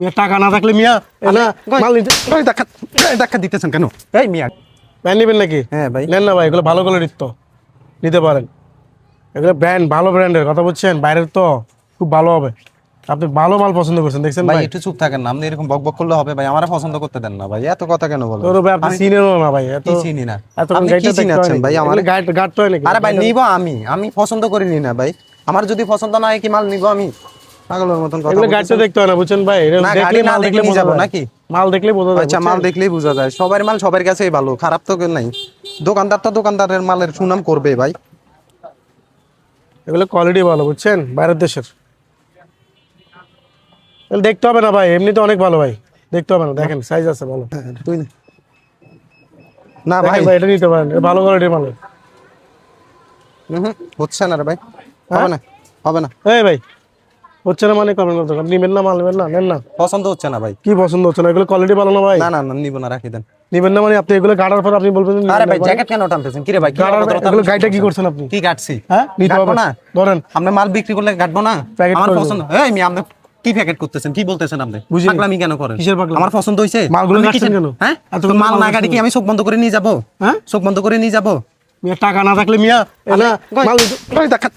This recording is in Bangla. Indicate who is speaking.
Speaker 1: টাকা না থাকলে মিয়া না মাল নিতে
Speaker 2: দেখা দিতেছেন কেন? এই মিয়া
Speaker 1: ব্যান নেবেন নাকি?
Speaker 2: হ্যাঁ ভাই।
Speaker 1: নেন না ভাই, এগুলো ভালো কোয়ালিটির তো নিতে পারেন। এগুলো ব্র্যান্ড, ভালো ব্র্যান্ডের কথা বলছেন, বাইরের তো খুব ভালো হবে। আপনি ভালো মাল পছন্দ করছেন, দেখছেন
Speaker 2: ভাই
Speaker 1: ভাই।
Speaker 2: একটু চুপ থাকেন না, আপনি এরকম বকবক করলে হবে ভাই? আমারে পছন্দ করতে দেন না ভাই, এত কথা কেন বলেন?
Speaker 1: তোর ভাই আপনি চিনেনও না ভাই, এত
Speaker 2: কি চিনি না?
Speaker 1: এত
Speaker 2: আপনি কি চিনাচ্ছেন ভাই আমার?
Speaker 1: গাইড গার্ড তো হয় নাকি?
Speaker 2: আরে ভাই নিব আমি পছন্দ করিনি না ভাই। আমার যদি পছন্দ না হয় কি মাল নিব আমি? পাগলের মতন কথা
Speaker 1: এগুলো গাড়িতে
Speaker 2: বলতেছেন।
Speaker 1: দেখতে হয় না বুঝছেন ভাই, এটা
Speaker 2: না
Speaker 1: দেখলে
Speaker 2: গাড়ি না
Speaker 1: মাল
Speaker 2: দেখলে
Speaker 1: দেখলে
Speaker 2: নিয়ে
Speaker 1: বোঝা
Speaker 2: যাবো
Speaker 1: যায়
Speaker 2: নাকি?
Speaker 1: মাল দেখলে বোঝা যায়
Speaker 2: আচ্ছা মাল
Speaker 1: বুঝছেন?
Speaker 2: দেখলেই বোঝা যায়, সবার মাল সবার কাছেই ভালো, খারাপ তো কেউ নাই। দোকানদার তো দোকানদারের মালের সুনাম করবে ভাই।
Speaker 1: এগুলো কোয়ালিটি ভালো বুঝছেন, বাইরের দেশের। এগুলো দেখতে হবে না ভাই, এমনিতে অনেক ভালো ভাই, দেখতে হবে না, দেখেন সাইজ আছে ভালো।
Speaker 2: তুই না ভাই।
Speaker 1: দেখেন ভাই, এটা নিতে পারেন, এটা ভালো কোয়ালিটির মাল।
Speaker 2: হচ্ছে না রে ভাই, হবে না হবে না,
Speaker 1: এই ভাই, হচ্ছে না মানে করবেন না তো, আপনি নেবেন না মাল, নেবেন না, নেন না।
Speaker 2: পছন্দ হচ্ছে না ভাই।
Speaker 1: কি পছন্দ হচ্ছে না? এগুলো কোয়ালিটি ভালো না ভাই।
Speaker 2: না না না নিব না, রাখি দেন।
Speaker 1: নেবেন না মানে আপনি এগুলো গাড়ার পর আপনি বলবেন যে
Speaker 2: আরে
Speaker 1: নেবেন
Speaker 2: ভাই
Speaker 1: না,
Speaker 2: জ্যাকেট কেন টানতেছেন? কি রে ভাই, কি
Speaker 1: গাড়ার
Speaker 2: অভদ্রতা
Speaker 1: এগুলো
Speaker 2: আপনি
Speaker 1: গাড়িটা কি
Speaker 2: করছেন?
Speaker 1: করছেন আপনি?
Speaker 2: কি কাটছি?
Speaker 1: হ্যাঁ নিতে
Speaker 2: কাটবো
Speaker 1: হবে
Speaker 2: না।
Speaker 1: ধরেন।
Speaker 2: আপনি মাল বিক্রি করলে কাটবো না?
Speaker 1: প্যাকেট
Speaker 2: আমার
Speaker 1: করে দেবো।
Speaker 2: পছন্দ। এই আমি আপনি কি প্যাকেট করতেছেন? কি বলতেছেন আপনি?
Speaker 1: বুঝিনি।
Speaker 2: পাগলামি কেন করেন?
Speaker 1: কিসের পাগলামি?
Speaker 2: আমার পছন্দ হইছে।
Speaker 1: মালগুলো
Speaker 2: আপনি
Speaker 1: কাটছেন
Speaker 2: কিসের-
Speaker 1: কেন?
Speaker 2: হ্যাঁ
Speaker 1: এতগুলো
Speaker 2: তো মাল
Speaker 1: মাল
Speaker 2: না গাড়ি কি আমি চোখ বন্ধ করে নিয়ে যাবো?
Speaker 1: হ্যাঁ
Speaker 2: চোখ বন্ধ করে নিয়ে যাবো?
Speaker 1: মিয়া টাকা না থাকলে মিয়া না
Speaker 2: কই?
Speaker 1: মাল নিতে-
Speaker 2: দেখা